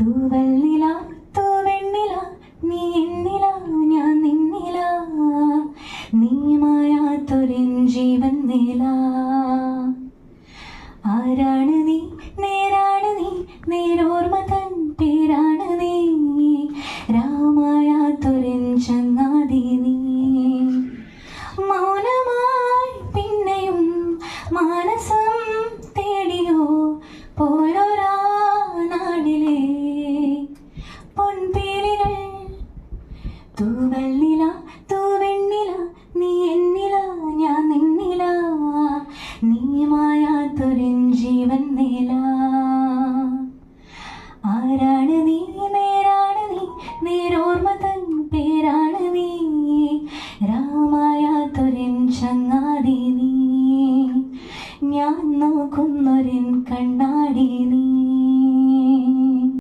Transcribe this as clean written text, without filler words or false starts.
തൂവെണ്ണില തൂവെണ്ണില നീ എന്നില ഞാൻ നിന്നില നീ മായാത്തൊരിൻ ജീവൻ നില ആരാണ് നീ നേരാണ് നീ നേരോർമ തൻ പേരാണ് നീ രാമായാത്തൊരിൻ ചങ്ങാതി നീ മൗനമായി പിന്നെയും മാനസം തേടിയോ പോയൊരാ നാടിലെ പൊൻപീലികൾ തൂവെണ്ണില തൂവെണ്ണില നീ എന്നില ഞാൻ നിന്നില നീ മായാത്തൊരിൻ ജീവൻ നില ആരാ